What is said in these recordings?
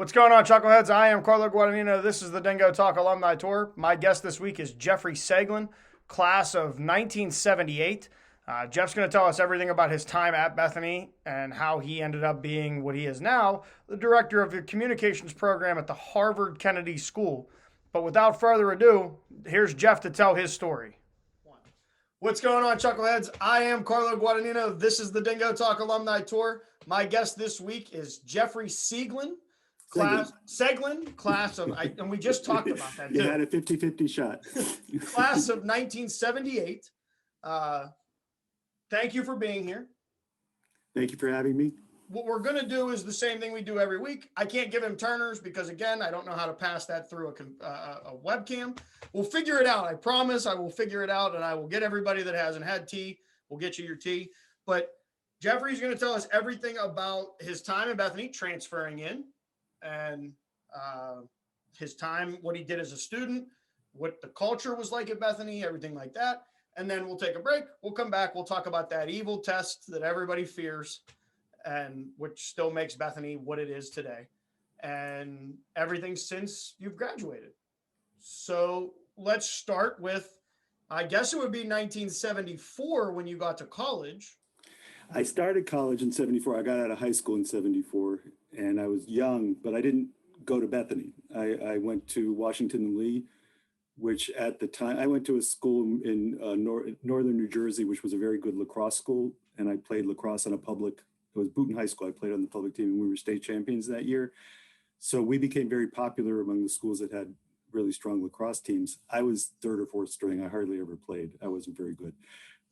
What's going on, Chuckleheads? I am Carlo Guadagnino. This is the Dingo Talk Alumni Tour. My guest this week is Jeffrey Seglin, class of 1978. Jeff's going to tell us everything about his time at Bethany and how he ended up being what he is now, the director of the communications program at the Harvard Kennedy School. But without further ado, here's Jeff to tell his story. What's going on, Chuckleheads? I am Carlo Guadagnino. This is the Dingo Talk Alumni Tour. My guest this week is Jeffrey Seglin. Seglin, class of, and we just talked about that. You had a 50-50 shot. Class of 1978. Thank you for being here. Thank you for having me. What we're going to do is the same thing we do every week. I can't give him turners because, again, I don't know how to pass that through a webcam. We'll figure it out. I promise I will figure it out, and I will get everybody that hasn't had tea. We'll get you your tea. But Jeffrey's going to tell us everything about his time in Bethany, transferring in, and his time, what he did as a student, what the culture was like at Bethany, everything like that. And then we'll take a break. We'll come back. We'll talk about that evil test that everybody fears and which still makes Bethany what it is today, and everything since you've graduated. So let's start with, I guess it would be 1974 when you got to college. I started college in 74. I got out of high school in 74, and I was young, but I didn't go to Bethany. I went to Washington and Lee, which at the time, I went to a school in northern New Jersey, which was a very good lacrosse school, and I played lacrosse on a public. It was Booton High School. I played on the public team, and we were state champions that year. So we became very popular among the schools that had really strong lacrosse teams. I was third or fourth string. I hardly ever played. I wasn't very good.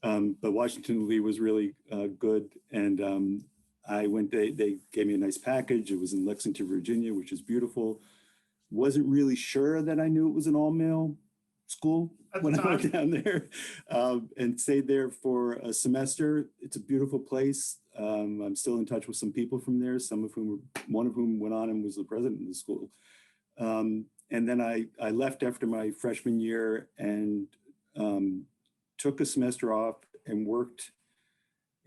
But Washington and Lee was really good. And I went, they gave me a nice package. It was in Lexington, Virginia, which is beautiful. Wasn't really sure that I knew it was an all-male school when I went down there, and stayed there for a semester. It's a beautiful place. I'm still in touch with some people from there, one of whom went on and was the president of the school. And then I left after my freshman year and took a semester off and worked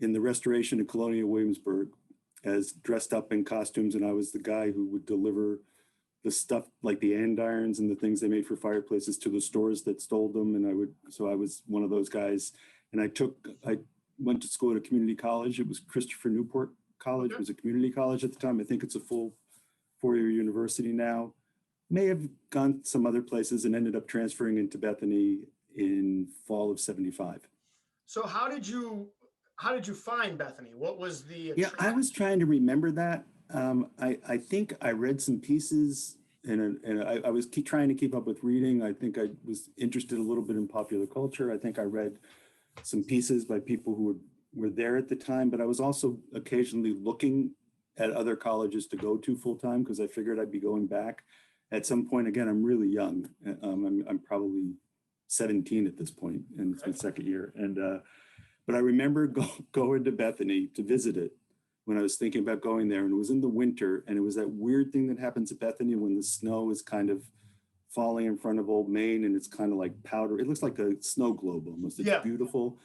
in the restoration of Colonial Williamsburg as dressed up in costumes. And I was the guy who would deliver the stuff like the andirons and the things they made for fireplaces to the stores that stole them. And so I was one of those guys. And I went to school at a community college. It was Christopher Newport College. It was a community college at the time. I think it's a full four-year university now. May have gone some other places and ended up transferring into Bethany in fall of 75. So how did you find Bethany? What was the Yeah, I was trying to remember that. I think I read some pieces and I was trying to keep up with reading. I think I was interested a little bit in popular culture. I think I read some pieces by people who were there at the time, but I was also occasionally looking at other colleges to go to full time because I figured I'd be going back at some point. Again, I'm really young. I'm probably 17 at this point, and it's my second year. And but I remember going to Bethany to visit it when I was thinking about going there, and it was in the winter, and it was that weird thing that happens at Bethany when the snow is kind of falling in front of Old Main, and it's kind of like powder. It looks like a snow globe almost. It's beautiful.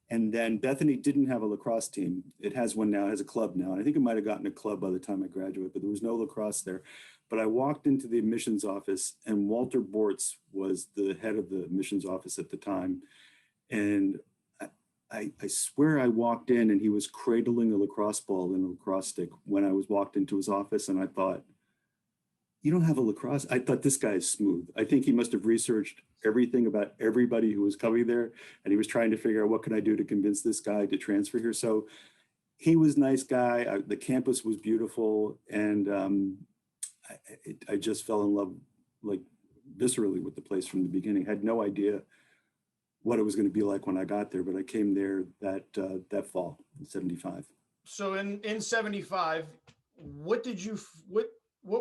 And then Bethany didn't have a lacrosse team. It has one now, it has a club now. And I think it might have gotten a club by the time I graduated, but there was no lacrosse there. But I walked into the admissions office, and Walter Bortz was the head of the admissions office at the time. And I swear I walked in and he was cradling a lacrosse ball in a lacrosse stick when I walked into his office, and I thought, you don't have a lacrosse? I thought, this guy is smooth. I think he must have researched everything about everybody who was coming there, and he was trying to figure out what can I do to convince this guy to transfer here. So he was a nice guy. The campus was beautiful, and I just fell in love like viscerally with the place from the beginning. I had no idea what it was going to be like when I got there, but I came there that fall in 75. So in 75, what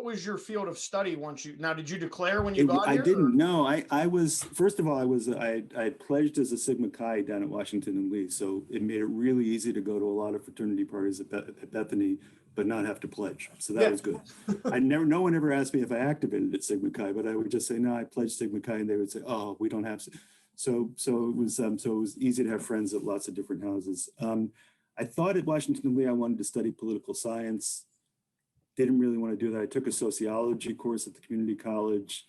was your field of study did you declare when you got here? I didn't know. I was, first of all, I pledged as a Sigma Chi down at Washington and Lee. So it made it really easy to go to a lot of fraternity parties at Bethany, but not have to pledge. So that was good. No one ever asked me if I activated at Sigma Chi, but I would just say, no, I pledged Sigma Chi, and they would say, oh, we don't have. So it was easy to have friends at lots of different houses. I thought at Washington and Lee, I wanted to study political science. didn't really want to do that. I took a sociology course at the community college,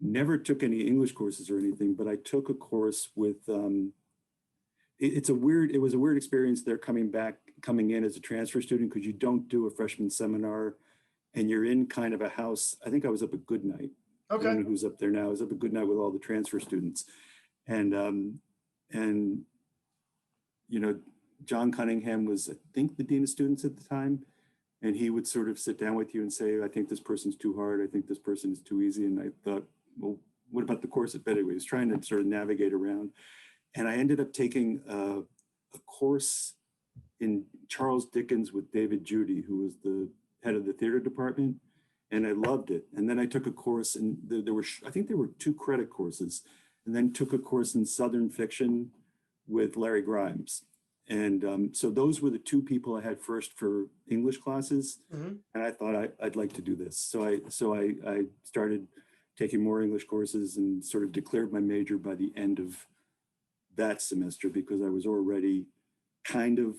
never took any English courses or anything, but I took a course with, it was a weird experience there coming in as a transfer student, because you don't do a freshman seminar and you're in kind of a house. I think I was up at Goodnight. Okay. I don't know who's up there now. I was up at Goodnight with all the transfer students. And you know, John Cunningham was, I think, the dean of students at the time. And he would sort of sit down with you and say, I think this person's too hard. I think this person is too easy. And I thought, well, what about the course? But anyway, I was trying to sort of navigate around. And I ended up taking a course in Charles Dickens with David Judy, who was the head of the theater department. And I loved it. And then I took a course, and I think there were 2 credit courses, and then took a course in Southern fiction with Larry Grimes. And so those were the 2 people I had first for English classes. Mm-hmm. And I thought I'd like to do this. So I started taking more English courses and sort of declared my major by the end of that semester, because I was already kind of,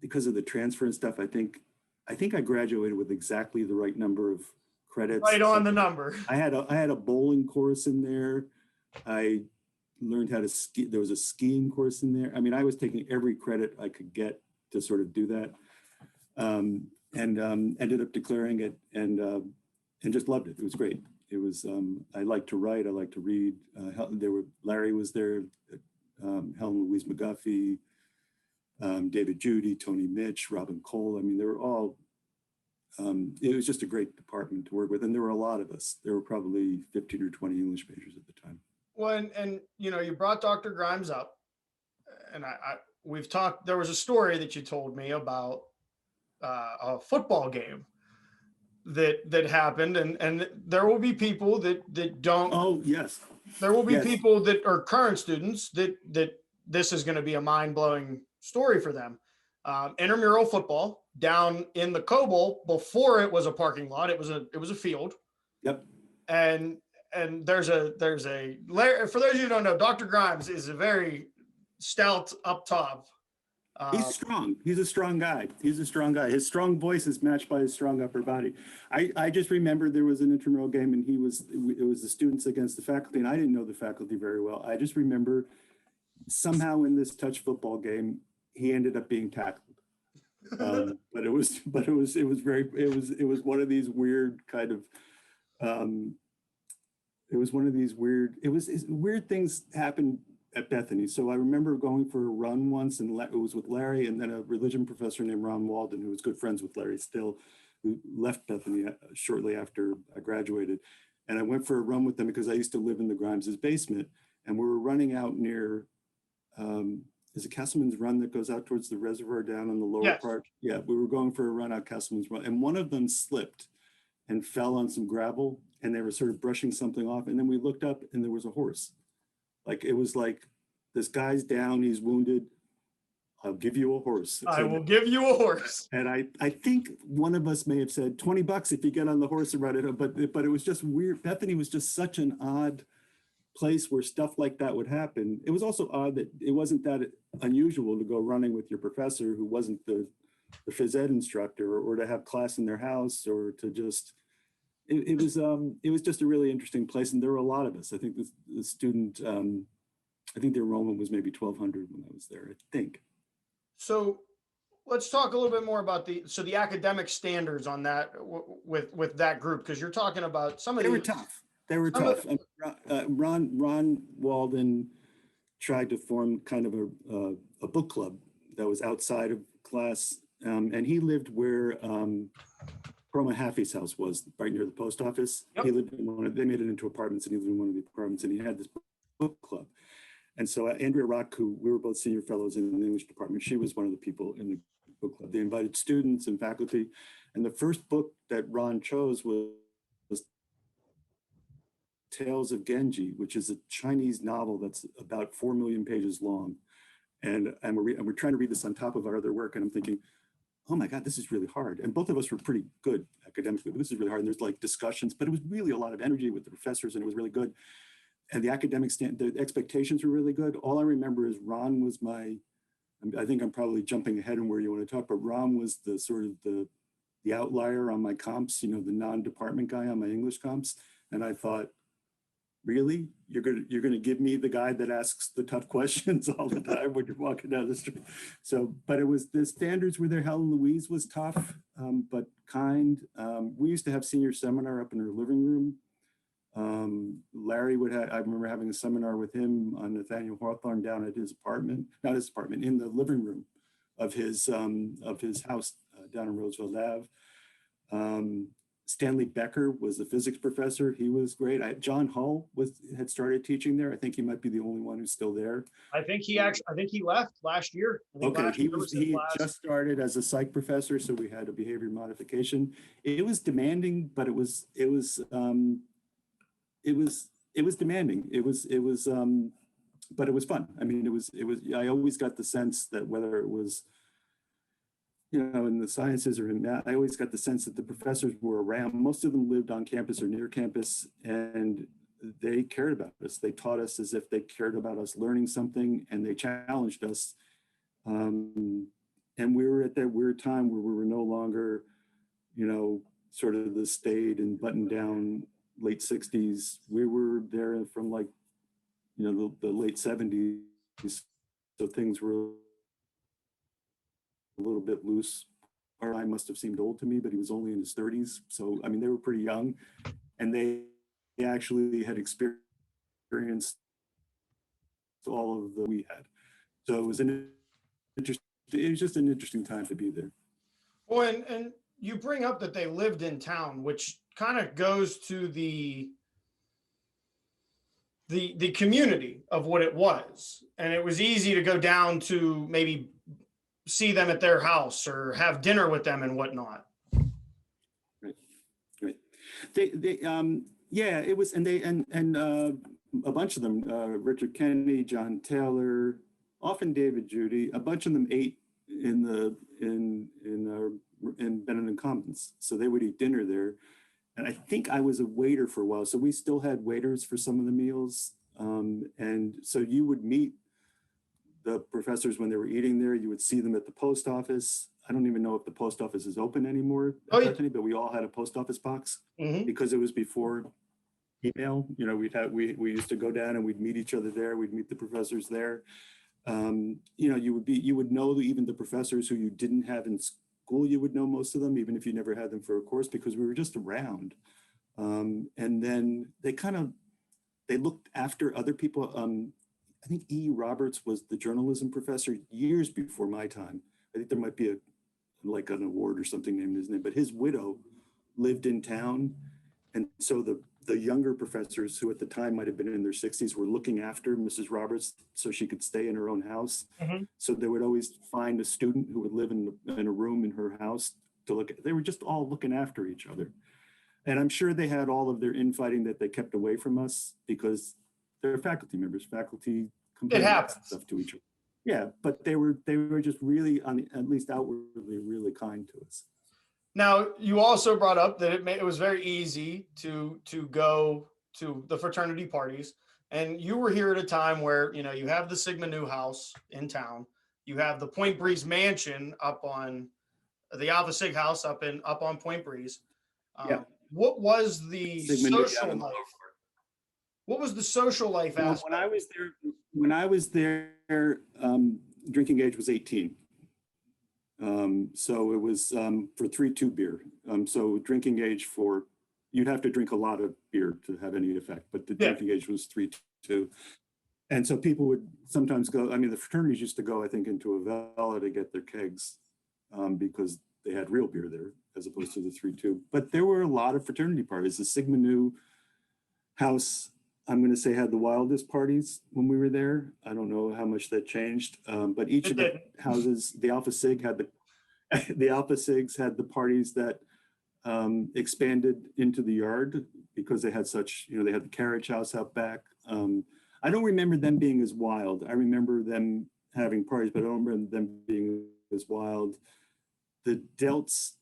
because of the transfer and stuff, I think I graduated with exactly the right number of credits. Right on the number. I had a bowling course in there. I learned how to ski. There was a skiing course in there. I mean, I was taking every credit I could get to sort of do that, and ended up declaring it, and just loved it. It was great. It was. I like to write. I like to read. Larry was there. Helen Louise McGuffey, David Judy, Tony Mitch, Robin Cole. I mean, they were all. It was just a great department to work with, and there were a lot of us. There were probably 15 or 20 English majors at the time. Well, and you know, you brought Dr. Grimes up, and we've talked. There was a story that you told me about a football game that happened, and there will be people that don't. Oh yes. There will be people that are current students that this is going to be a mind-blowing story for them. Intramural football down in the Coble, before it was a parking lot, it was a field. Yep. And there's a for those of you who don't know, Dr. Grimes is a very stout up top. He's strong. He's a strong guy. His strong voice is matched by his strong upper body. I just remember there was an intramural game, and it was the students against the faculty, and I didn't know the faculty very well. I just remember somehow in this touch football game, he ended up being tackled. But it was one of these weird kind of, weird things happened at Bethany. So I remember going for a run once, and it was with Larry, and then a religion professor named Ron Walden, who was good friends with Larry still, who left Bethany shortly after I graduated. And I went for a run with them because I used to live in the Grimes's basement, and we were running out near, is it Castleman's Run that goes out towards the reservoir down on the lower part? Yeah, we were going for a run out Castleman's Run, and one of them slipped and fell on some gravel, and they were sort of brushing something off. And then we looked up, and there was a horse. Like, it was like, this guy's down, he's wounded. I'll give you a horse. I will give you a horse. And I think one of us may have said $20 if you get on the horse and ride it. But it was just weird. Bethany was just such an odd place where stuff like that would happen. It was also odd that it wasn't that unusual to go running with your professor who wasn't the phys ed instructor, or to have class in their house, or to just, it was just a really interesting place. And there were a lot of us. I think the student, I think the enrollment was maybe 1,200 when I was there, I think. So let's talk a little bit more about the academic standards on that with that group, because you're talking about some of They were tough. They were tough. Ron Walden tried to form kind of a book club that was outside of class, and he lived where Perlman Haffey's house was, right near the post office. Yep. He lived in they made it into apartments, and he lived in one of the apartments, and he had this book club. And so Andrea Rock, who we were both senior fellows in the English department, she was one of the people in the book club. They invited students and faculty. And the first book that Ron chose was Tales of Genji, which is a Chinese novel that's about 4 million pages long. And we're trying to read this on top of our other work. And I'm thinking, oh my God, this is really hard. And both of us were pretty good academically, but this is really hard. And there's like discussions, but it was really a lot of energy with the professors, and it was really good. And the academic the expectations were really good. All I remember is Ron was I think I'm probably jumping ahead in where you want to talk, but Ron was the sort of the the outlier on my comps, the non-department guy on my English comps. And I thought, really? You're gonna give me the guy that asks the tough questions all the time when you're walking down the street? So, but it was, the standards were there. Helen Louise was tough, but kind. We used to have senior seminar up in her living room. Larry would have, I remember having a seminar with him on Nathaniel Hawthorne down at his apartment, not his apartment, in the living room of his house down in Roosevelt Ave. Stanley Becker was the physics professor. He was great. John Hull had started teaching there. I think he might be the only one who's still there. I think he left last year. Okay, he just started as a psych professor, so we had a behavior modification. It was demanding, but it was demanding. But it was fun. I mean, I always got the sense that whether it was, in the sciences or in math, I always got the sense that the professors were around. Most of them lived on campus or near campus, and they cared about us. They taught us as if they cared about us learning something, and they challenged us. And we were at that weird time where we were no longer, sort of the staid and buttoned down late 60s. We were there from like, the late 70s. So things were a little bit loose. Our guy must have seemed old to me, but he was only in his 30s. So, I mean, they were pretty young, and they actually had experienced all of the we had. So it was just an interesting time to be there. Well, and you bring up that they lived in town, which kind of goes to the community of what it was. And it was easy to go down to maybe see them at their house or have dinner with them and whatnot. Right. Yeah, it was, and a bunch of them, Richard Kennedy, John Taylor, often David Judy, a bunch of them ate in Benedict Commons. So they would eat dinner there. And I think I was a waiter for a while. So we still had waiters for some of the meals. And so you would meet the professors when they were eating there. You would see them at the post office. I don't even know if the post office is open anymore, but we all had a post office box because it was before email. We used to go down and we'd meet each other there. We'd meet the professors there. You would know even the professors who you didn't have in school. You would know most of them, even if you never had them for a course, because we were just around. And then they looked after other people. I think E. Roberts was the journalism professor years before my time. I think there might be an award or something named his name, but his widow lived in town. And so the younger professors, who at the time might have been in their 60s, were looking after Mrs. Roberts so she could stay in her own house. So they would always find a student who would live in a room in her house to look at. They were just all looking after each other. And I'm sure they had all of their infighting that they kept away from us because they're faculty members. Faculty complain about stuff to each other. Yeah, but they were just really, at least outwardly, really kind to us. Now, you also brought up that it was very easy to go to the fraternity parties, and you were here at a time where you have the Sigma Nu house in town, you have the Point Breeze mansion up on the Alpha Sig house up on Point Breeze. What was the social life? What was the social life aspect? When I was there, drinking age was 18. So it was for 3.2 beer. So drinking age you'd have to drink a lot of beer to have any effect, but the drinking age was 3.2. And so people would sometimes go, the fraternities used to go, I think, into Avella to get their kegs because they had real beer there as opposed to the 3.2. But there were a lot of fraternity parties. The Sigma Nu house, I'm going to say, had the wildest parties when we were there. I don't know how much that changed, but each of the houses, the Alpha Sig had the Alpha Sigs had the parties that expanded into the yard because they had they had the carriage house out back. I don't remember them being as wild. I remember them having parties, but I don't remember them being as wild. The Delts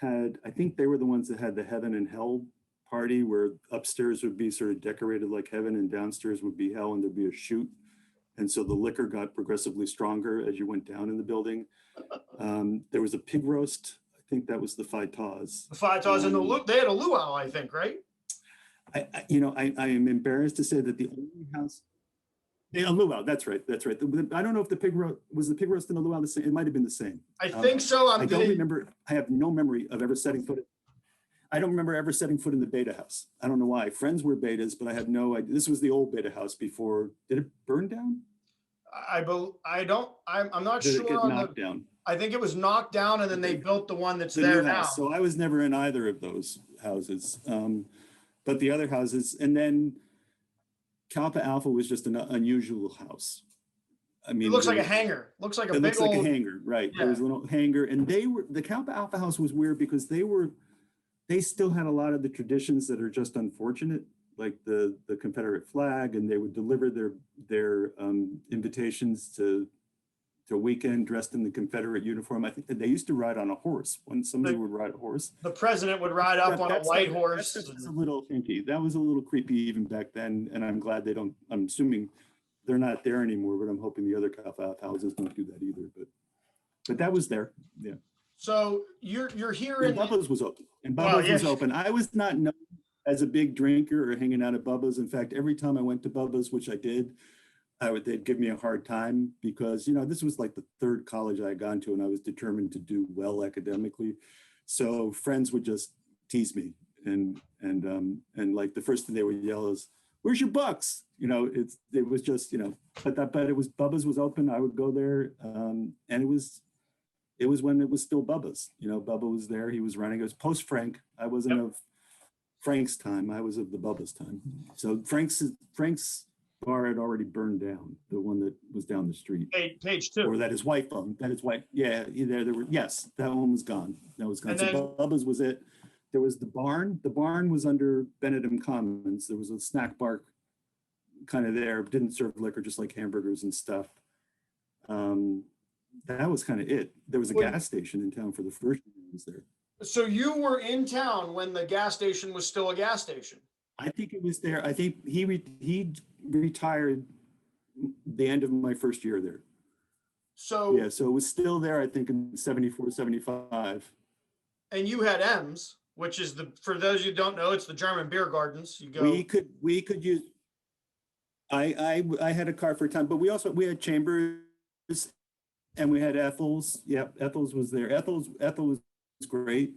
I think they were the ones that had the heaven and hell party, where upstairs would be sort of decorated like heaven and downstairs would be hell, and there'd be a chute. And so the liquor got progressively stronger as you went down in the building. There was a pig roast. I think that was the Phi Taws. The Phi Taws and they had a luau, I think, right? I am embarrassed to say that the only house, a luau, that's right. I don't know if the pig roast and the luau the same. It might have been the same. I think so. I don't remember. I have no memory of ever setting foot. I don't remember ever setting foot in the Beta house. I don't know why. Friends were Betas, but I have no idea. This was the old Beta house before. Did it burn down? I'm not Did sure. it get knocked down? I think it was knocked down, and then they built the one that's The there new now. house. So I was never in either of those houses. But the other houses, and then Kappa Alpha was just an unusual house. I mean, it looks like a hangar. Looks like a big looks old like a hangar, right? Yeah. There was a little hangar, and the Kappa Alpha house was weird because they still had a lot of the traditions that are just unfortunate, like the Confederate flag, and they would deliver their invitations to weekend dressed in the Confederate uniform. I think that they used to ride on a horse. When somebody would ride a horse, the president would ride up on a white horse. That's a little kinky. That was a little creepy even back then, and I'm glad they don't. I'm assuming they're not there anymore, but I'm hoping the other Kappa houses don't do that either. But that was there, yeah. So you're here in Bubba's was open, and Bubba's was open. I was not known as a big drinker or hanging out at Bubba's. In fact, every time I went to Bubba's, which I did, they'd give me a hard time because, this was like the third college I had gone to, and I was determined to do well academically. So friends would just tease me, and like the first thing they would yell is, "Where's your bucks?" It was just, but it was Bubba's was open. I would go there, and it was when it was still Bubba's. Bubba was there. He was running. It was post Frank. I wasn't of Frank's time. I was of the Bubba's time. So Frank's bar had already burned down. The one that was down the street. Page 2. Or that his wife owned. Yeah, there were. Yes, that one was gone. That was gone. So Bubba's was it. There was the barn. The barn was under Benedum Commons. There was a snack bar kind of there. Didn't serve liquor, just like hamburgers and stuff. That was kind of it. There was a gas station in town for the first year I was there. So you were in town when the gas station was still a gas station? I think it was there. I think he retired the end of my first year there. So yeah, so it was still there, I think, in 74, 75. And you had M's, which is for those who don't know, it's the German beer gardens. You go. We could use. I had a car for a time, but we had Chambers. And we had Ethel's. Yep, Ethel's was there. Ethel was great.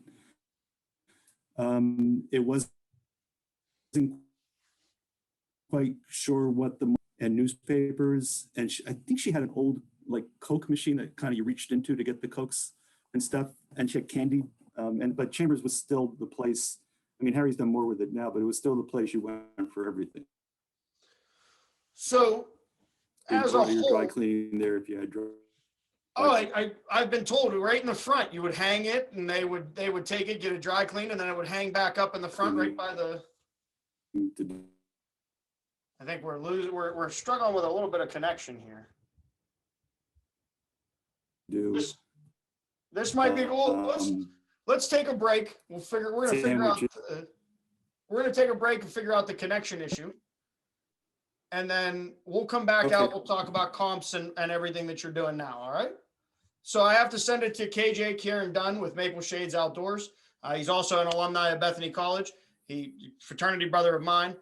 It wasn't quite sure what and newspapers, and I think she had an old like Coke machine that kind of you reached into to get the Cokes and stuff, and she had candy. But Chambers was still the place. I mean, Harry's done more with it now, but it was still the place you went for everything. So, as a whole, dry cleaning there if you had dry. Oh, I've been told right in the front, you would hang it and they would take it, get it dry cleaned, and then it would hang back up in the front right by the. I think we're struggling with a little bit of connection here. This might be cool. Let's take a break. We're gonna take a break and figure out the connection issue. And then we'll come back out. We'll talk about comps and everything that you're doing now. All right. So I have to send it to KJ Kieran Dunn with Maple Shades Outdoors. He's also an alumni of Bethany College. He fraternity brother of mine.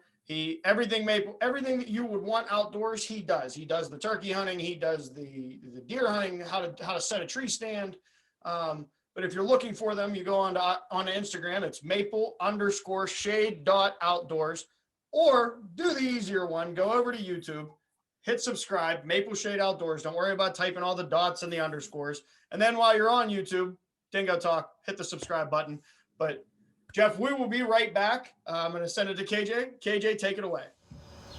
Everything that you would want outdoors, he does. He does the turkey hunting. He does the deer hunting, how to set a tree stand. But if you're looking for them, you go on Instagram. It's maple_shade.outdoors. Or do the easier one, go over to YouTube, hit subscribe, Maple Shade Outdoors. Don't worry about typing all the dots and the underscores. And then while you're on YouTube, Dingo Talk, hit the subscribe button. But Jeff, we will be right back. I'm going to send it to KJ. KJ, take it away.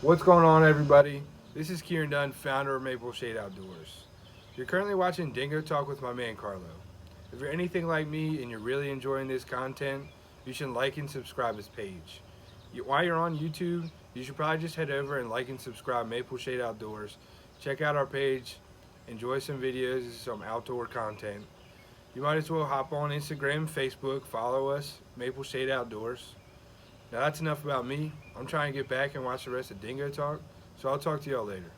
What's going on, everybody? This is Kieran Dunn, founder of Maple Shade Outdoors. You're currently watching Dingo Talk with my man, Carlo. If you're anything like me and you're really enjoying this content, you should like and subscribe his page. While you're on YouTube, you should probably just head over and like and subscribe Maple Shade Outdoors. Check out our page, enjoy some videos, some outdoor content. You might as well hop on Instagram, Facebook, follow us, Maple Shade Outdoors. Now that's enough about me. I'm trying to get back and watch the rest of Dingo Talk, so I'll talk to y'all later.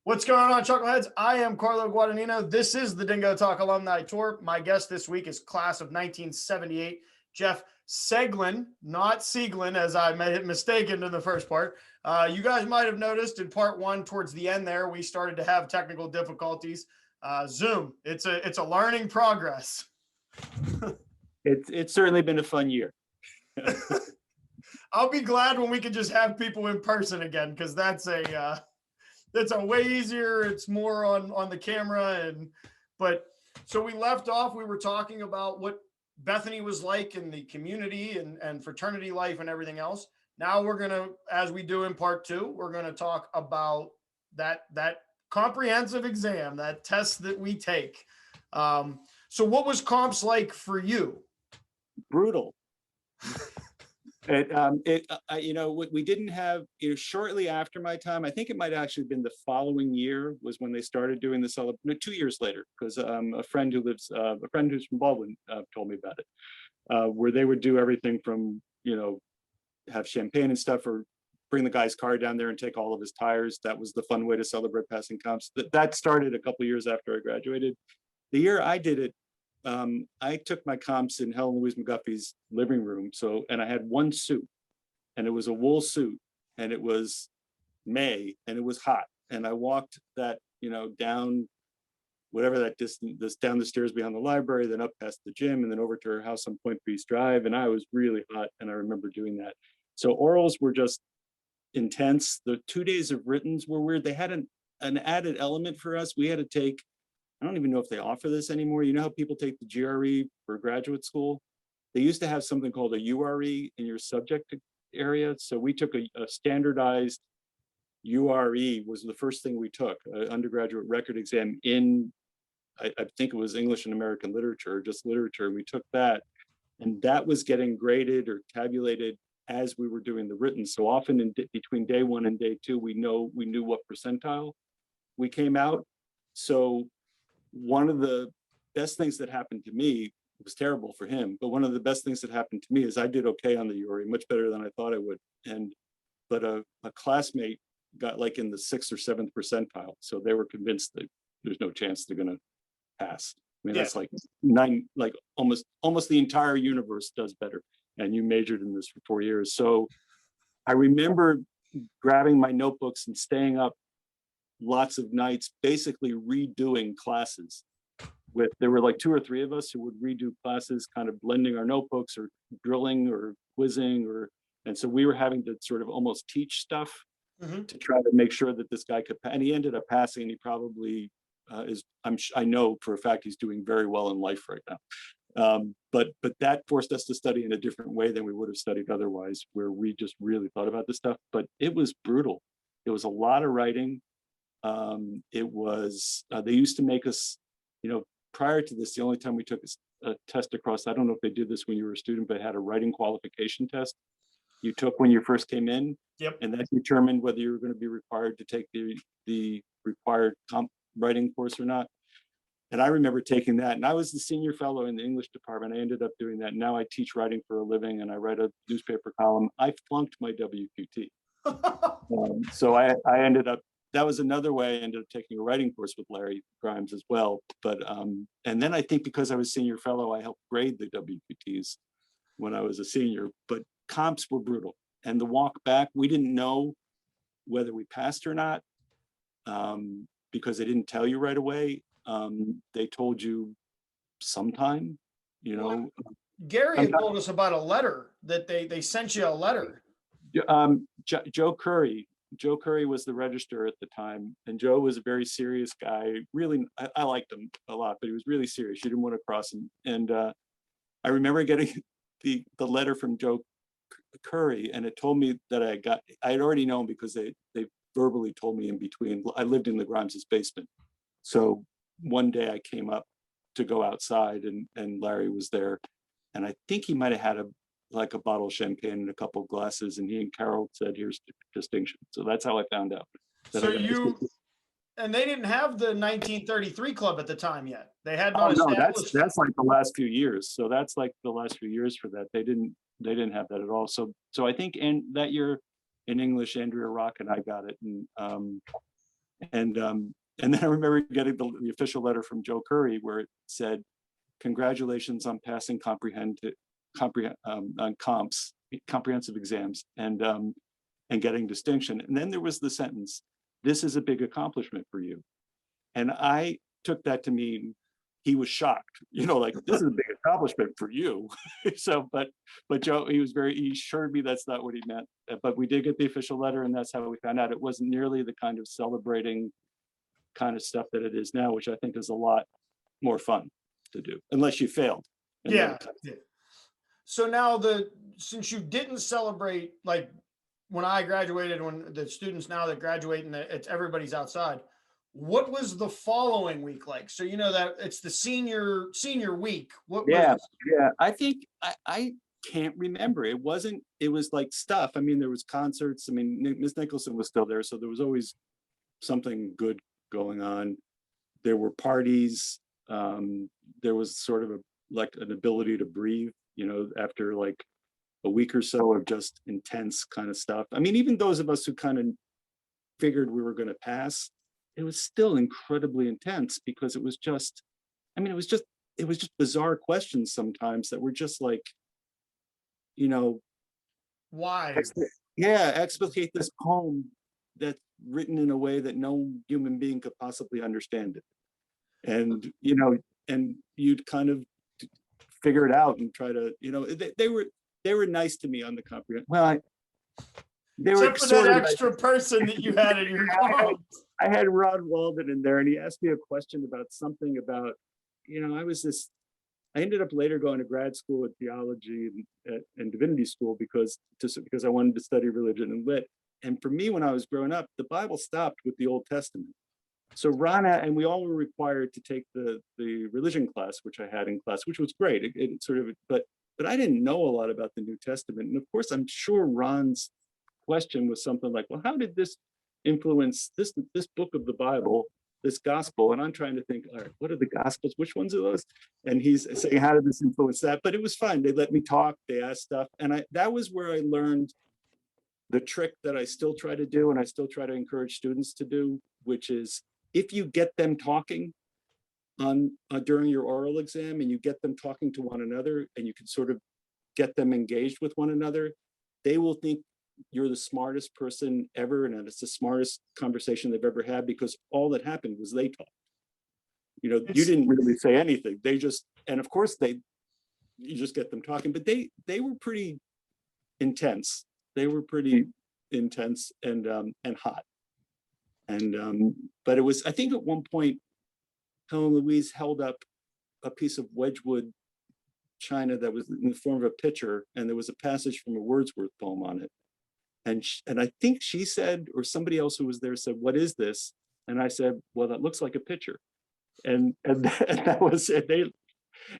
What's going on, Chuckleheads? I am Carlo Guadagnino. This is the Dingo Talk Alumni Tour. My guest this week is class of 1978, Jeff Seglin, not Seglin, as I made it mistaken in the first part. You guys might have noticed in part one, towards the end there, we started to have technical difficulties. Zoom, it's a learning progress. It's certainly been a fun year. I'll be glad when we can just have people in person again, because that's a way easier. It's more on the camera. But so we left off, we were talking about what Bethany was like in the community and fraternity life and everything else. Now we're going to, as we do in part two, we're going to talk about that comprehensive exam, that test that we take. So what was comps like for you? Brutal. We didn't have, shortly after my time, I think it might have actually been the following year was when they started doing the 2 years later, because a friend who's from Baldwin told me about it, where they would do everything from, have champagne and stuff, or bring the guy's car down there and take all of his tires. That was the fun way to celebrate passing comps. That started a couple of years after I graduated. The year I did it, I took my comps in Helen Louise McGuffey's living room. And I had one suit, and it was a wool suit, and it was May, and it was hot. And I walked that, down whatever that distance, down the stairs behind the library, then up past the gym, and then over to her house on Point Breeze Drive. And I was really hot, and I remember doing that. So orals were just intense. The 2 days of writtens were weird. They had an added element for us. We had to take, I don't even know if they offer this anymore. You know how people take the GRE for graduate school? They used to have something called a URE in your subject area. So we took a standardized URE was the first thing we took, an undergraduate record exam in, I think it was English and American literature, or just literature. We took that, and that was getting graded or tabulated as we were doing the written. So often between day one and day two, we knew what percentile we came out. So one of the best things that happened to me, it was terrible for him, but one of the best things that happened to me is I did okay on the URI, much better than I thought I would. But a classmate got like in the 6th or 7th percentile. So they were convinced that there's no chance they're going to pass. I mean, that's like almost the entire universe does better. And you majored in this for 4 years. So I remember grabbing my notebooks and staying up lots of nights, basically redoing classes. There were like 2 or 3 of us who would redo classes, kind of blending our notebooks or drilling or quizzing, and so we were having to sort of almost teach stuff to try to make sure that this guy could pass. And he ended up passing, and he probably I know for a fact he's doing very well in life right now. But that forced us to study in a different way than we would have studied otherwise, where we just really thought about this stuff. But it was brutal. It was a lot of writing. It was, they used to make us, prior to this, the only time we took a test across, I don't know if they did this when you were a student, but had a writing qualification test you took when you first came in. Yep. And that determined whether you were going to be required to take the required writing course or not. And I remember taking that, and I was the senior fellow in the English department. I ended up doing that. Now I teach writing for a living, and I write a newspaper column. I flunked my WQT. So I ended up, that was another way I ended up taking a writing course with Larry Grimes as well. But, and then I think because I was senior fellow, I helped grade the WQTs when I was a senior, but comps were brutal. And the walk back, we didn't know whether we passed or not, because they didn't tell you right away. They told you sometime, Well, Gary had told us about a letter that they sent you a letter. Joe Curry was the registrar at the time, and Joe was a very serious guy. Really, I liked him a lot, but he was really serious. You didn't want to cross him. And I remember getting the letter from Joe Curry, and it told me that I had already known because they verbally told me in between. I lived in the Grimes's basement. So one day I came up to go outside, and Larry was there. And I think he might have had a bottle of champagne and a couple of glasses, and he and Carol said, "Here's distinction." So that's how I found out. And they didn't have the 1933 club at the time yet. They had not established. No, that's like the last few years. So that's like the last few years for that. They didn't have that at all. So I think that year in English, Andrea Rock and I got it, and And then I remember getting the official letter from Joe Curry where it said, "Congratulations on passing on comprehensive exams and getting distinction." And then there was the sentence, "This is a big accomplishment for you." And I took that to mean he was shocked, like, this is a big accomplishment for you. So, but Joe, he assured me that's not what he meant. But we did get the official letter, and that's how we found out it wasn't nearly the kind of celebrating kind of stuff that it is now, which I think is a lot more fun to do, unless you failed. Yeah. So now since you didn't celebrate, like when I graduated, when the students now that graduate and it's everybody's outside, what was the following week like? So that it's the senior week. What was yeah. I think I can't remember. It was like stuff. I mean, there was concerts. I mean, Miss Nicholson was still there, so there was always something good going on. There were parties. There was sort of like an ability to breathe, after like a week or so of just intense kind of stuff. I mean, even those of us who kind of figured we were going to pass, it was still incredibly intense because it was just bizarre questions sometimes that were just like, why? Explicate this poem that's written in a way that no human being could possibly understand it. And, and you'd kind of figure it out and try to, they were nice to me on the comprehension. Well, they were except for that extra person that you had in your class. I had Rod Walden in there, and he asked me a question about something about, I ended up later going to grad school at theology and divinity school because I wanted to study religion and lit. And for me, when I was growing up, the Bible stopped with the Old Testament. So Rana and we all were required to take the religion class, which I had in class, which was great. It sort of, but I didn't know a lot about the New Testament. And of course, I'm sure Ron's question was something like, well, how did this influence this book of the Bible, this gospel? And I'm trying to think, all right, what are the gospels? Which ones are those? And he's saying, how did this influence that? But it was fine. They let me talk. They asked stuff. And that was where I learned the trick that I still try to do, and I still try to encourage students to do, which is if you get them talking during your oral exam and you get them talking to one another and you can sort of get them engaged with one another, they will think you're the smartest person ever, and it's the smartest conversation they've ever had because all that happened was they talked. You didn't really say anything. They just, and of course you just get them talking, but they were pretty intense. They were pretty intense and hot. And but it was, I think at one point, Helen Louise held up a piece of Wedgwood china that was in the form of a pitcher, and there was a passage from a Wordsworth poem on it. And I think she said, or somebody else who was there said, "What is this?" And I said, "Well, that looks like a pitcher." And that was it.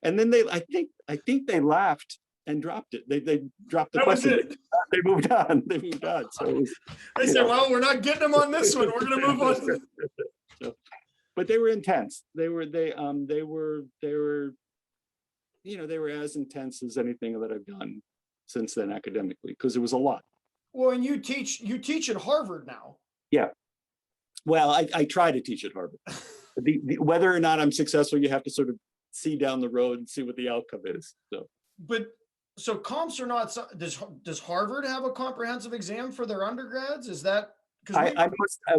And then I think they laughed and dropped it. They dropped the question. They moved on. So they said, "Well, we're not getting them on this one. We're going to move on." So, but they were intense. They were as intense as anything that I've done since then academically, because it was a lot. Well, and you teach at Harvard now. Yeah. Well, I try to teach at Harvard. Whether or not I'm successful, you have to sort of see down the road and see what the outcome is. So comps are not. Does Harvard have a comprehensive exam for their undergrads? Is that because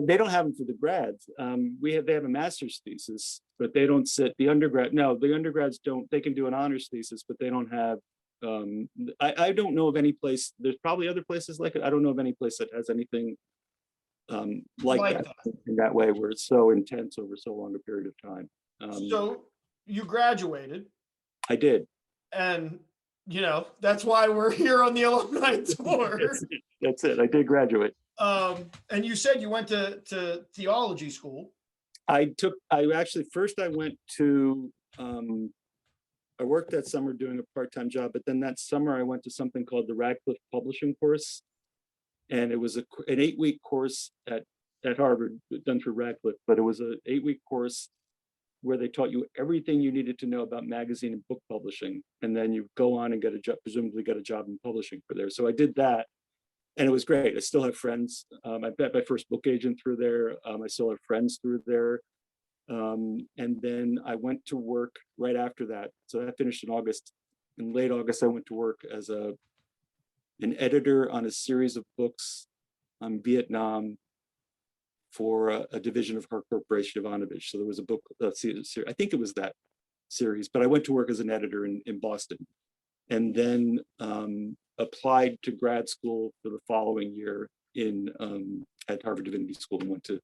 they don't have them for the grads? They have a master's thesis, but they don't sit the undergrad. No, the undergrads don't. They can do an honors thesis, but they don't have. I don't know of any place. There's probably other places like it. I don't know of any place that has anything like that in that way, where it's so intense over so long a period of time. So you graduated. I did, and that's why we're here on the alumni tour. That's it. I did graduate. And you said you went to theology school. I went to. I worked that summer doing a part-time job, but then that summer I went to something called the Radcliffe publishing course. And it was an 8-week course at Harvard done through Radcliffe, but it was an 8-week course where they taught you everything you needed to know about magazine and book publishing. And then you go on and get a job, presumably get a job in publishing for there. So I did that. and it was great. I still have friends. I met my first book agent through there. I still have friends through there. And then I went to work right after that. So that finished in August. In late August, I went to work as an editor on a series of books on Vietnam for a division of her corporation, Ivanovich. So there was a book, I think it was that series, but I went to work as an editor in Boston, and then applied to grad school for the following year at Harvard Divinity School, and went to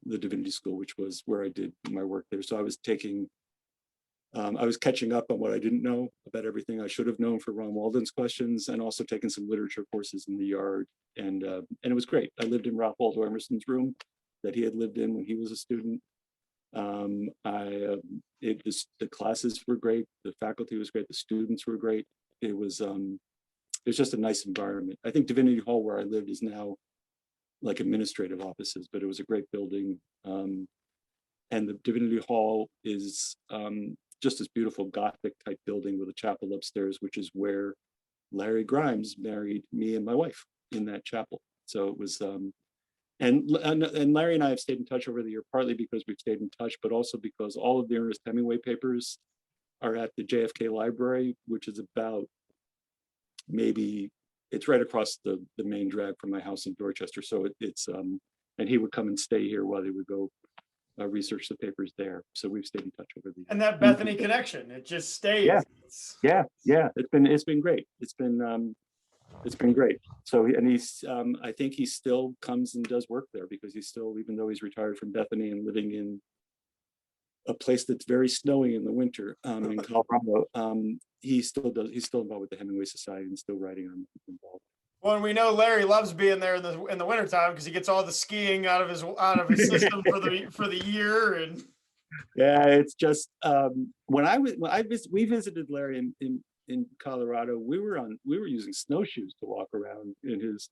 the Divinity School, which was where I did my work there. So I was catching up on what I didn't know about everything I should have known for Ron Walden's questions, and also taking some literature courses in the Yard. And it was great. I lived in Ralph Waldo Emerson's room that he had lived in when he was a student. The classes were great. The faculty was great. The students were great. It was just a nice environment. I think Divinity Hall, where I lived, is now like administrative offices, but it was a great building. And the Divinity Hall is just this beautiful Gothic type building with a chapel upstairs, which is where Larry Grimes married me and my wife, in that chapel. So it was, and Larry and I have stayed in touch over the year, partly because we've stayed in touch, but also because all of the Ernest Hemingway papers are at the JFK Library, which is about it's right across the main drag from my house in Dorchester. So and he would come and stay here while they would go research the papers there. So we've stayed in touch over the years. And that Bethany connection, it just stays. Yeah. It's been great. It's been great. So he's I think he still comes and does work there, because he's still, even though he's retired from Bethany and living in a place that's very snowy in the winter in Colorado, he's still involved with the Hemingway Society and still writing on involved. Well, and we know Larry loves being there in the wintertime, because he gets all the skiing out of his system for the year. And yeah, it's just we visited Larry in Colorado. We were using snowshoes to walk around in his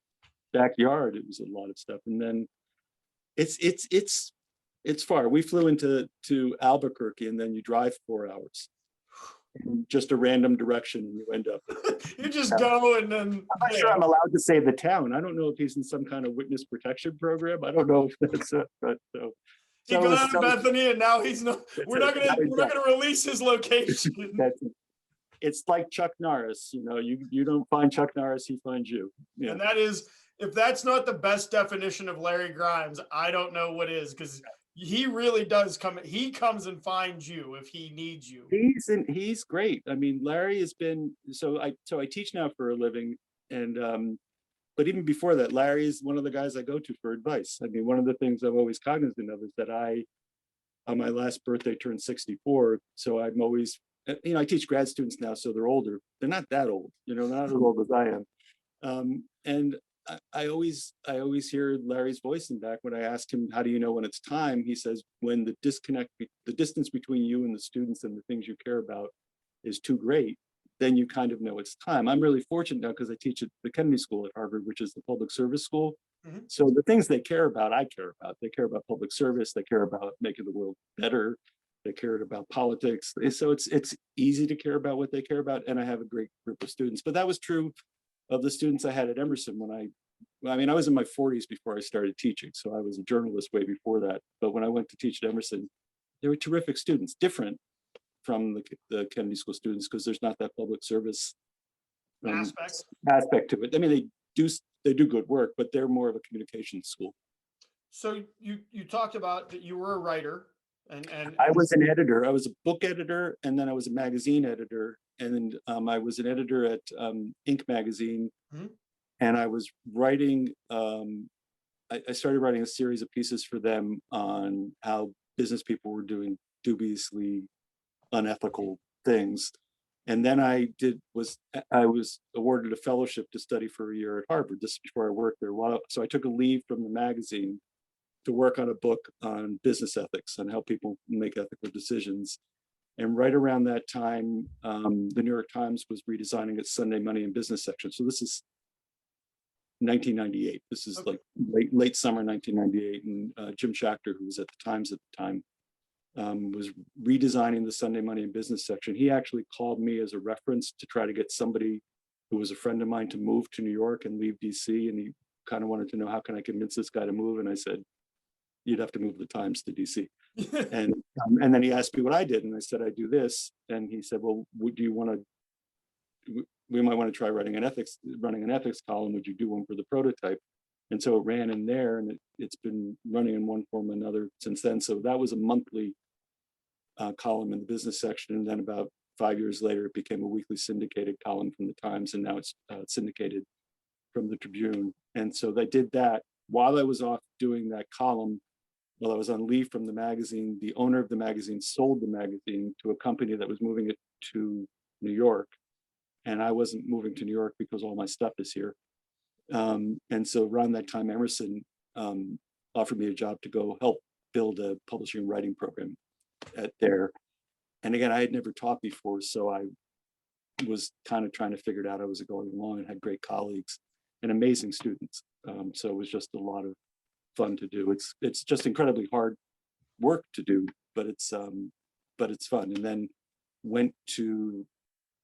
backyard. It was a lot of stuff. And then it's far. We flew into Albuquerque, and then you drive 4 hours in just a random direction, and you end up. You just go, and then I'm not sure I'm allowed to say the town. I don't know if he's in some kind of witness protection program. I don't know if that's it, but so. He got out of Bethany, and now he's not. We're not gonna release his location. It's like Chuck Norris. You don't find Chuck Norris, he finds you. Yeah. And that is, if that's not the best definition of Larry Grimes, I don't know what is, because he really does come. He comes and finds you if he needs you. He's great. I mean, Larry has been. So I teach now for a living, and but even before that, Larry is one of the guys I go to for advice. I mean, one of the things I'm always cognizant of is that on my last birthday, turned 64. So I'm always, I teach grad students now, so they're older. They're not that old, not as old as I am. And I always hear Larry's voice in back when I ask him, how do you know when it's time? He says, when the distance between you and the students and the things you care about is too great, then you kind of know it's time. I'm really fortunate now, because I teach at the Kennedy School at Harvard, which is the public service school. Mm-hmm. So the things they care about, I care about. They care about public service. They care about making the world better. They care about politics. So it's easy to care about what they care about. And I have a great group of students. But that was true of the students I had at Emerson I was in my 40s before I started teaching. So I was a journalist way before that. But when I went to teach at Emerson, they were terrific students, different from the Kennedy School students, because there's not that public service aspect to it. I mean, they do good work, but they're more of a communications school. So you talked about that you were a writer, and I was an editor. I was a book editor, and then I was a magazine editor, and then I was an editor at Inc. magazine, mm-hmm. And I was writing. I started writing a series of pieces for them on how business people were doing dubiously unethical things. And then I was awarded a fellowship to study for a year at Harvard, just before I worked there. So I took a leave from the magazine to work on a book on business ethics and how people make ethical decisions. And right around that time, the New York Times was redesigning its Sunday Money and Business section. So this is 1998. This is like late summer 1998. And Jim Schachter, who was at the Times at the time, was redesigning the Sunday Money and Business section. He actually called me as a reference to try to get somebody who was a friend of mine, to move to New York and leave DC. And he kind of wanted to know, how can I convince this guy to move? And I said, you'd have to move the Times to DC. And then he asked me what I did. And I said, I do this. And he said, well, would you want to, we might want to try running an ethics column. Would you do one for the prototype? And so it ran in there, and it's been running in one form or another since then. So that was a monthly column in the business section. And then about 5 years later, it became a weekly syndicated column from the Times. And now it's syndicated from the Tribune. And so they did that while I was off doing that column. While I was on leave from the magazine, the owner of the magazine sold the magazine to a company that was moving it to New York. And I wasn't moving to New York because all my stuff is here. And so around that time, Emerson offered me a job to go help build a publishing and writing program at there. And again, I had never taught before, so I was kind of trying to figure it out. I was going along and had great colleagues and amazing students. So it was just a lot of fun to do. It's just incredibly hard work to do, but it's fun. And then went to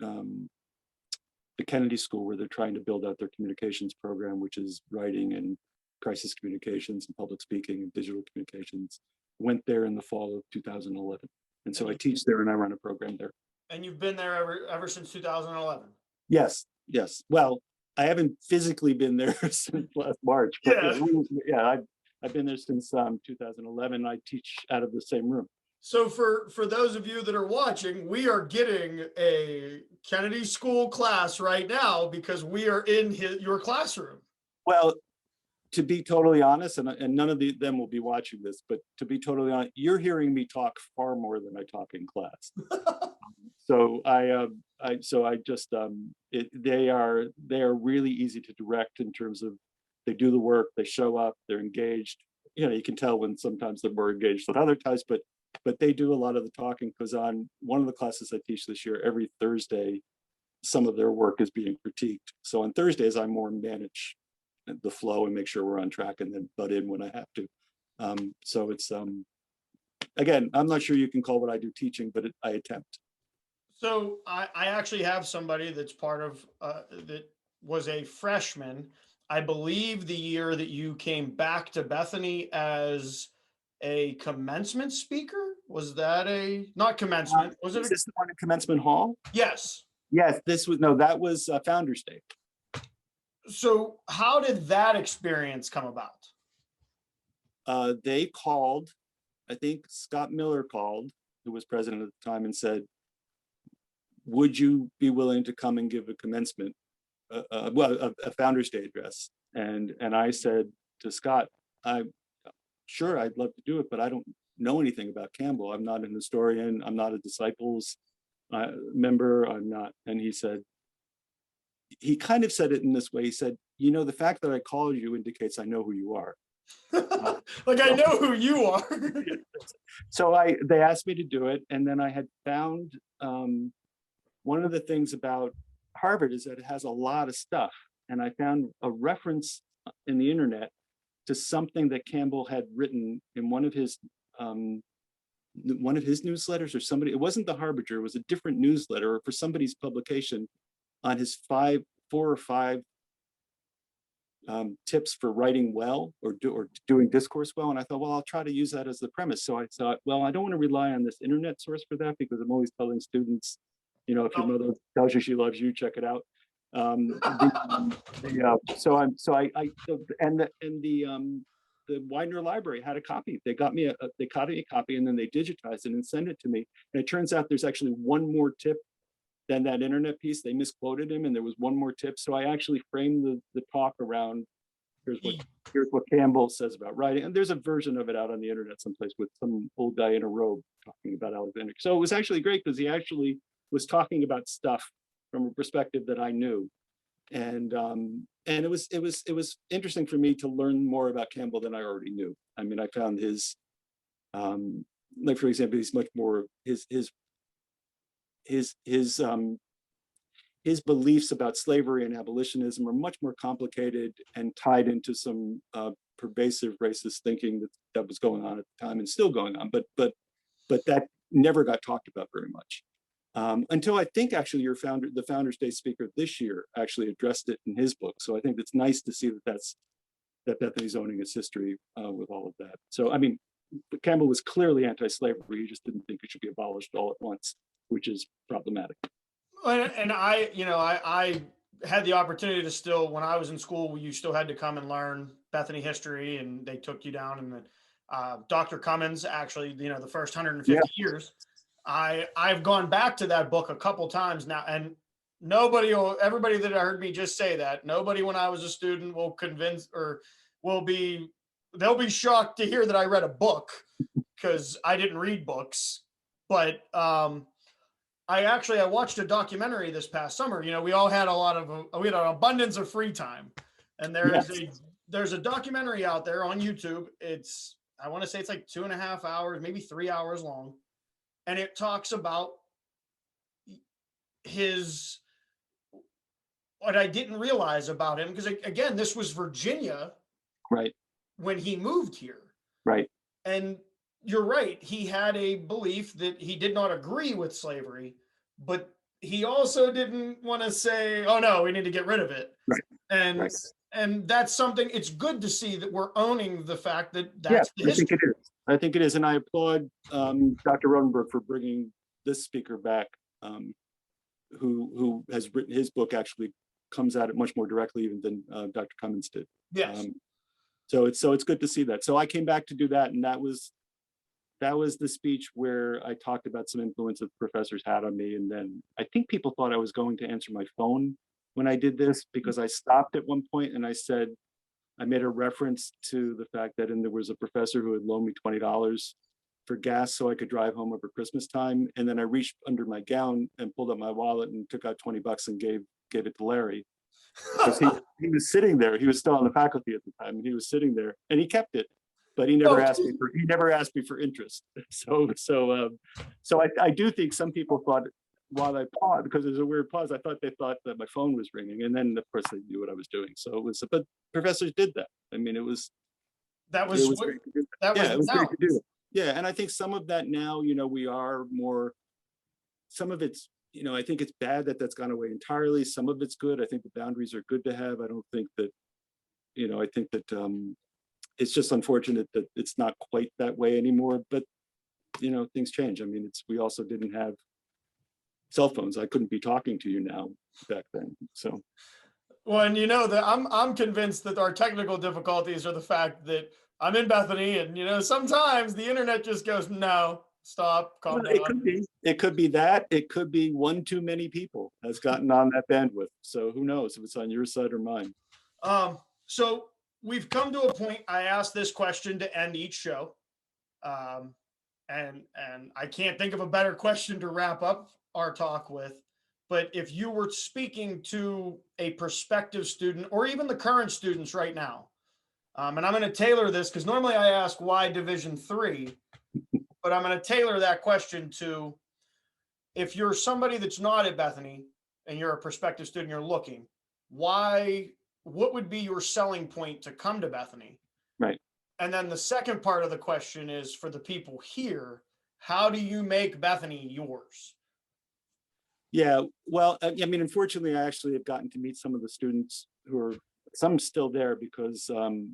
the Kennedy School, where they're trying to build out their communications program, which is writing and crisis communications and public speaking and digital communications. Went there in the fall of 2011. And so I teach there and I run a program there. And you've been there ever since 2011? Yes. Well, I haven't physically been there since last March. But yeah, I've been there since 2011. I teach out of the same room. So for those of you that are watching, we are getting a Kennedy School class right now because we are in your classroom. Well, to be totally honest, and none of them will be watching this, but to be totally honest, you're hearing me talk far more than I talk in class. So they are really easy to direct in terms of, they do the work, they show up, they're engaged. You know, you can tell when sometimes they're more engaged than other times, but they do a lot of the talking, because on one of the classes I teach this year, every Thursday, some of their work is being critiqued. So on Thursdays, I more manage the flow and make sure we're on track, and then butt in when I have to. So it's, again, I'm not sure you can call what I do teaching, but I attempt. So I actually have somebody that's part of, that was a freshman, I believe, the year that you came back to Bethany as a commencement speaker. Was that not commencement? Was it? Is this the one at Commencement Hall? Yes. Yes, that was Founders Day. So how did that experience come about? They called, I think Scott Miller called, who was president at the time, and said, would you be willing to come and give a commencement, a Founders Day address? And I said to Scott, sure, I'd love to do it, but I don't know anything about Campbell. I'm not an historian. I'm not a Disciples member. I'm not. And he said, he kind of said it in this way. He said, you know, the fact that I called you indicates I know who you are. Like, I know who you are. So they asked me to do it. And then I had found, one of the things about Harvard is that it has a lot of stuff. And I found a reference in the internet to something that Campbell had written in one of his newsletters, or somebody, it wasn't the Harbinger, it was a different newsletter, or for somebody's publication, on his 4 or 5 tips for writing well, or doing discourse well. And I thought, well, I'll try to use that as the premise. So I thought, well, I don't want to rely on this internet source for that, because I'm always telling students, you know, if your mother tells you she loves you, check it out. The Widener Library had a copy. They got me a copy, and then they digitized it and sent it to me. And it turns out there's actually one more tip than that internet piece. They misquoted him, and there was one more tip. So I actually framed the talk around, here's what Campbell says about writing. And there's a version of it out on the internet someplace with some old guy in a robe talking about Alexander. So it was actually great, because he actually was talking about stuff from a perspective that I knew. And it was interesting for me to learn more about Campbell than I already knew. I mean, I found his, like, for example, he's much more, his beliefs about slavery and abolitionism are much more complicated and tied into some pervasive racist thinking that was going on at the time and still going on, but that never got talked about very much. Until I think actually the Founders Day speaker this year actually addressed it in his book. So I think it's nice to see that Bethany's owning its history with all of that. So, I mean, Campbell was clearly anti-slavery. He just didn't think it should be abolished all at once, which is problematic. And I had the opportunity to still, when I was in school, you still had to come and learn Bethany history, and they took you down. And then Dr. Cummins, actually, the first 150 years, I've gone back to that book a couple times now, and everybody that heard me just say that, nobody when I was a student will convince or they'll be shocked to hear that I read a book, because I didn't read books. But I watched a documentary this past summer. We all had we had an abundance of free time, and there's a documentary out there on YouTube. I want to say it's like 2.5 hours, maybe 3 hours long. And it talks about what I didn't realize about him, because again, this was Virginia, right, when he moved here. Right. And you're right. He had a belief that he did not agree with slavery, but he also didn't want to say, oh no, we need to get rid of it. Right. And that's something, it's good to see that we're owning the fact that that's the history. I think it is. And I applaud Dr. Rodenberg for bringing this speaker back, who has written his book, actually comes at it much more directly even than Dr. Cummins did. Yes. So it's good to see that. So I came back to do that, and that was the speech where I talked about some influence that professors had on me. And then I think people thought I was going to answer my phone when I did this, because I stopped at one point and I made a reference to the fact that there was a professor who had loaned me $20 for gas so I could drive home over Christmas time. And then I reached under my gown and pulled up my wallet and took out $20 and gave it to Larry. Because he was sitting there. He was still on the faculty at the time, and he was sitting there, and he kept it, but he never asked me for interest. So I do think some people thought, while I paused, because there's a weird pause, I thought they thought that my phone was ringing, and then of course they knew what I was doing. So it was, but professors did that. I mean, it was great to do that. Yeah, it was great to do that. Yeah, and I think some of that now, we are more. Some of it's, I think it's bad that that's gone away entirely. Some of it's good. I think the boundaries are good to have. I don't think that, I think that it's just unfortunate that it's not quite that way anymore. But things change. I mean, we also didn't have cell phones. I couldn't be talking to you now back then. So, well, and that I'm convinced that our technical difficulties are the fact that I'm in Bethany, and sometimes the internet just goes, no, stop, calm down. It could be that. It could be one too many people has gotten on that bandwidth. So who knows if it's on your side or mine. So we've come to a point. I asked this question to end each show, and I can't think of a better question to wrap up our talk with. But if you were speaking to a prospective student, or even the current students right now, and I'm going to tailor this, because normally I ask why Division III, but I'm going to tailor that question to, if you're somebody that's not at Bethany and you're a prospective student, you're looking, what would be your selling point to come to Bethany? Right. And then the second part of the question is, for the people here, how do you make Bethany yours? Yeah, well, I mean, unfortunately, I actually have gotten to meet some of the students who are, some still there, because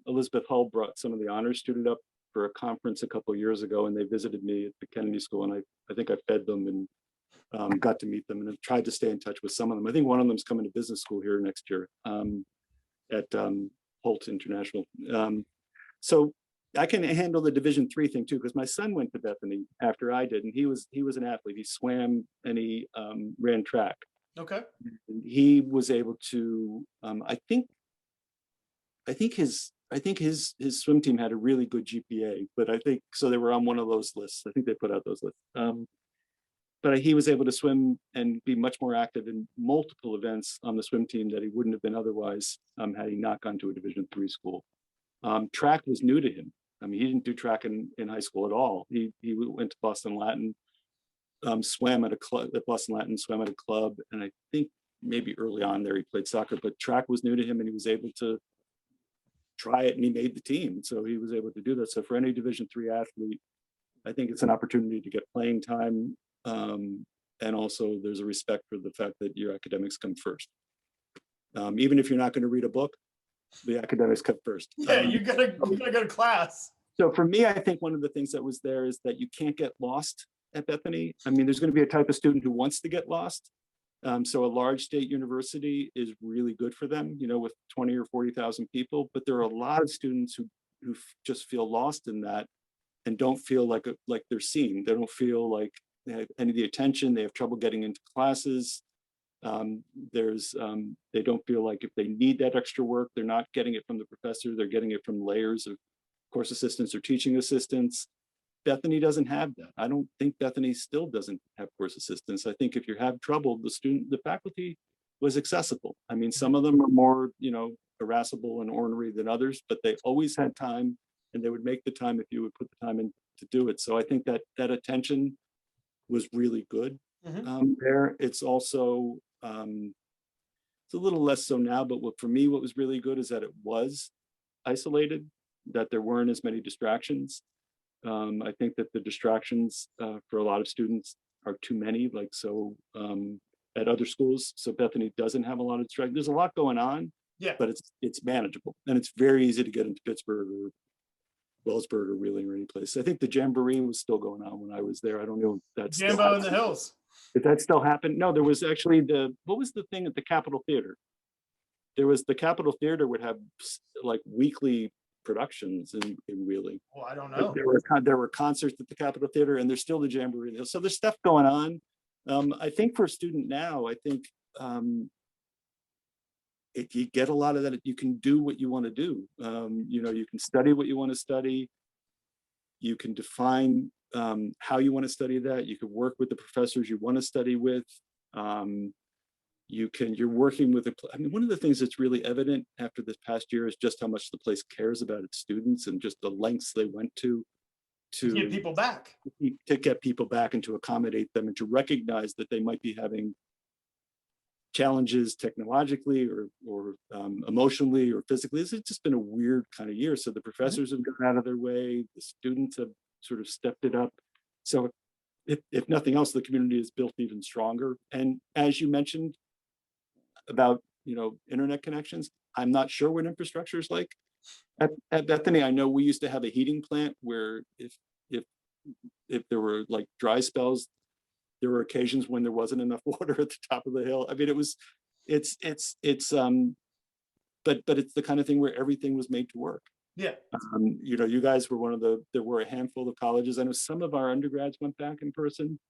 Elizabeth Hull brought some of the honors student up for a conference a couple of years ago, and they visited me at the Kennedy School, and I think I fed them and got to meet them, and I've tried to stay in touch with some of them. I think one of them is coming to business school here next year at Holt International. So I can handle the Division III thing too, because my son went to Bethany after I did, and he was an athlete. He swam and he ran track. Okay. And he was able to. I think his swim team had a really good GPA, but I think so they were on one of those lists. I think they put out those lists. But he was able to swim and be much more active in multiple events on the swim team that he wouldn't have been otherwise had he not gone to a Division III school. Track was new to him. I mean, he didn't do track in high school at all. He went to Boston Latin, swam at a club at Boston Latin, swam at a club, and I think maybe early on there he played soccer. But track was new to him, and he was able to try it, and he made the team. So he was able to do that. So for any Division III athlete, I think it's an opportunity to get playing time. And also there's a respect for the fact that your academics come first. Even if you're not going to read a book, the academics come first. Yeah, you gotta go to class. So for me, I think one of the things that was there is that you can't get lost at Bethany. I mean, there's going to be a type of student who wants to get lost. So a large state university is really good for them, you know, with 20 or 40,000 people. But there are a lot of students who just feel lost in that and don't feel like they're seen. They don't feel like they have any of the attention. They have trouble getting into classes. They don't feel like if they need that extra work, they're not getting it from the professor. They're getting it from layers of course assistants or teaching assistants. Bethany doesn't have that. I don't think Bethany still doesn't have course assistants. I think if you have trouble, the faculty was accessible. I mean, some of them are more, you know, irascible and ornery than others, but they always had time and they would make the time if you would put the time in to do it. So I think that attention was really good there. It's also, it's a little less so now, but for me, what was really good is that it was isolated, that there weren't as many distractions. I think that the distractions for a lot of students are too many, like so at other schools. So Bethany doesn't have a lot of distractions. There's a lot going on, but it's manageable and it's very easy to get into Pittsburgh or Wellsburg or Wheeling or any place. I think the Jamboree was still going on when I was there. I don't know if that's Jambo in the Hills. Did that still happen? No, there was actually what was the thing at the Capitol Theater? There was the Capitol Theater would have like weekly productions in Wheeling. Well, I don't know. There were concerts at the Capitol Theater and there's still the Jamboree. So there's stuff going on. I think for a student now, I think if you get a lot of that, you can do what you want to do. You know, you can study what you want to study. You can define how you want to study that. You can work with the professors you want to study with. You're working with I mean, one of the things that's really evident after this past year is just how much the place cares about its students and just the lengths they went to get people back, to get people back and to accommodate them and to recognize that they might be having challenges technologically or emotionally or physically. This has just been a weird kind of year. So the professors have gone out of their way, the students have sort of stepped it up. So if nothing else, the community is built even stronger. And as you mentioned about, you know, internet connections, I'm not sure what infrastructure is like at Bethany. I know we used to have a heating plant where if there were like dry spells, there were occasions when there wasn't enough water at the top of the hill. I mean, it's the kind of thing where everything was made to work. Yeah. You know, you guys were there were a handful of colleges. I know some of our undergrads went back in person,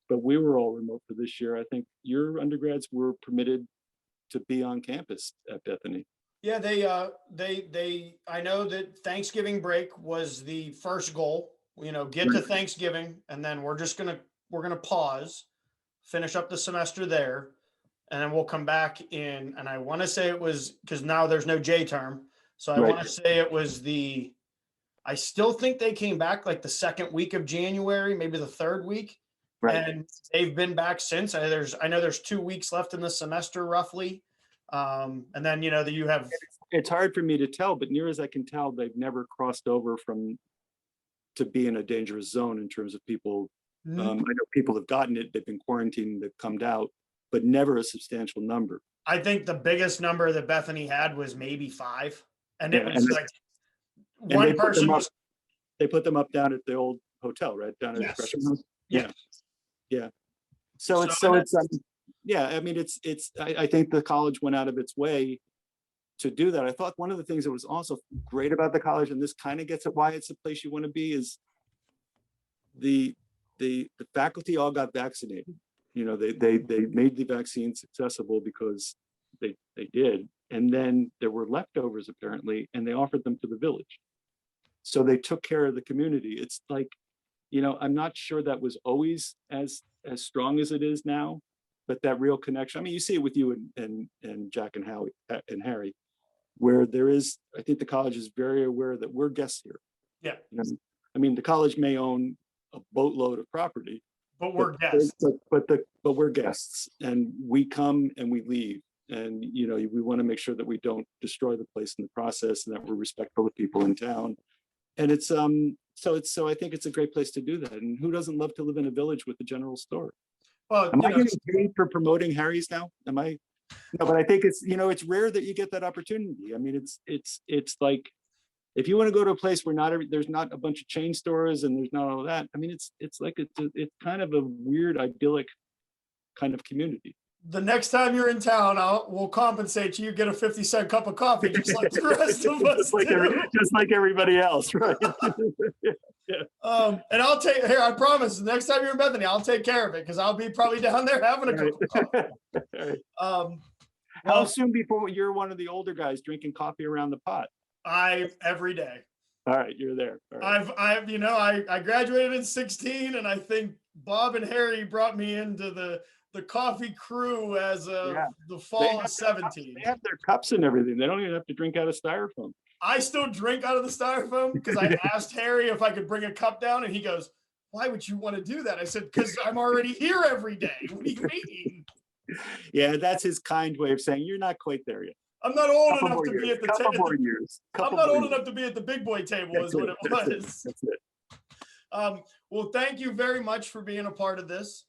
but we were all remote for this year. I think your undergrads were permitted to be on campus at Bethany. Yeah, I know that Thanksgiving break was the first goal, you know, get to Thanksgiving, and then we're gonna pause, finish up the semester there, and then we'll come back in. And I want to say it was because now there's no J term. So I want to say it was I still think they came back like the second week of January, maybe the third week. Right. And they've been back since. I know there's 2 weeks left in the semester roughly. And then, you know, that you have. It's hard for me to tell, but near as I can tell, they've never crossed over to be in a dangerous zone in terms of people. I know people have gotten it, they've been quarantined, they've come out, but never a substantial number. I think the biggest number that Bethany had was maybe 5. And it was like one person they put them up down at the old hotel, right? Down at the freshman house. Yeah. So it's I mean, I think the college went out of its way to do that. I thought one of the things that was also great about the college, and this kind of gets at why it's a place you want to be, is the faculty all got vaccinated. You know, they made the vaccines accessible because they did. And then there were leftovers apparently, and they offered them to the village. So they took care of the community. It's like, you know, I'm not sure that was always as strong as it is now, but that real connection. I mean, you see it with you and Jack and Howie and Harry, where there is, I think the college is very aware that we're guests here. Yeah. You know, I mean, the college may own a boatload of property, but we're guests. But we're guests, and we come and we leave. And, you know, we want to make sure that we don't destroy the place in the process and that we're respectful of people in town. And it's, so I think it's a great place to do that. And who doesn't love to live in a village with a general store? Well, Am you I know, getting paid for promoting Harry's now? Am I? No, but I think it's, it's rare that you get that opportunity. I mean, it's like, if you want to go to a place where there's not a bunch of chain stores and there's not all that, I mean, it's like, it's kind of a weird, idyllic kind of community. the next time you're in town, we'll compensate you. Get a 50-cent cup of coffee, just like the rest of us do. Just like everybody else, right? And I'll take here. I promise. The next time you're in Bethany, I'll take care of it because I'll be probably down there having a cup of coffee. How soon before you're one of the older guys drinking coffee around the pot? Every day. All right, you're there. All right. I graduated in 16, and I think Bob and Harry brought me into the coffee crew as of the fall of 17. They have their cups and everything. They don't even have to drink out of styrofoam. I still drink out of the styrofoam because I asked Harry if I could bring a cup down, and he goes, "Why would you want to do that?" I said, "Because I'm already here every day." What do you mean? Yeah, that's his kind way of saying you're not quite there yet. I'm not old enough to be at the couple more years. I'm not old enough to be at the big boy table, is what it was. That's it. Well, thank you very much for being a part of this.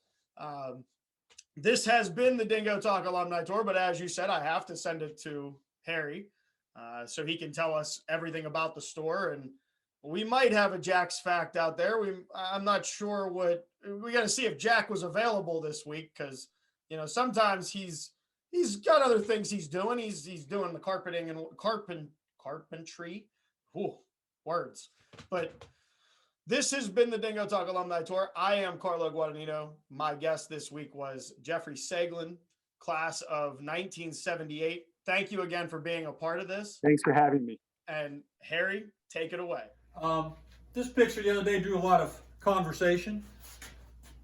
This has been the Dingo Talk Alumni Tour, but as you said, I have to send it to Harry so he can tell us everything about the store. And we might have a Jack's fact out there. I'm not sure we got to see if Jack was available this week because, sometimes he's got other things he's doing. He's doing the carpeting and carpentry. Ooh, words. But this has been the Dingo Talk Alumni Tour. I am Carlo Guadagnino. My guest this week was Jeffrey Seglin, class of 1978. Thank you again for being a part of this. Thanks for having me. And Harry, take it away. This picture the other day drew a lot of conversation.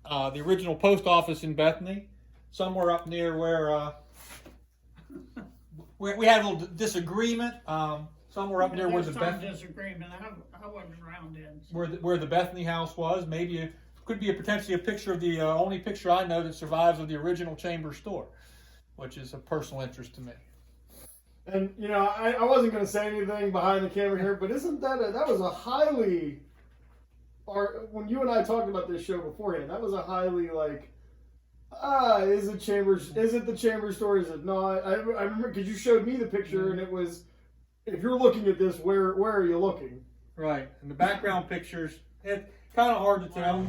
The original post office in Bethany, somewhere up near where we had a little disagreement. Somewhere up near where the disagreement. I wasn't around then. So. Where the Bethany house was. Maybe it could be potentially a picture of the only picture I know that survives of the original Chamber store, which is of personal interest to me. And, I wasn't going to say anything behind the camera here, but isn't that was a highly, when you and I talked about this show beforehand, that was a highly is it the Chamber store? Is it not? I remember because you showed me the picture and it was, if you're looking at this, where are you looking? Right. And the background pictures, it's kind of hard to tell.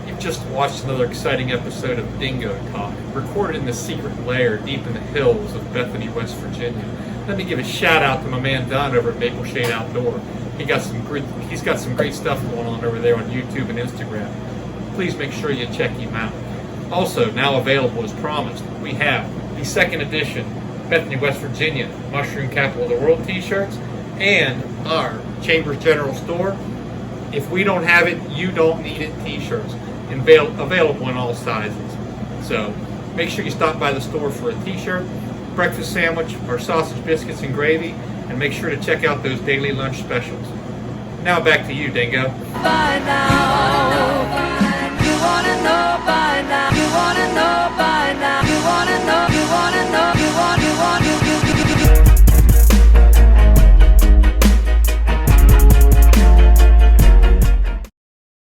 You've just watched another exciting episode of Dingo Talk, recorded in the secret lair deep in the hills of Bethany, West Virginia. Let me give a shout out to my man Don over at Maple Shade Outdoor. He's got some great stuff going on over there on YouTube and Instagram. Please make sure you check him out. Also, now available as promised, we have the second edition Bethany, West Virginia Mushroom Capital of the World t-shirts and our Chambers General Store. If we don't have it, you don't need it t-shirts. Available in all sizes. So make sure you stop by the store for a t-shirt, breakfast sandwich, or sausage biscuits and gravy, and make sure to check out those daily lunch specials. Now back to you, Dingo. By now, you wanna know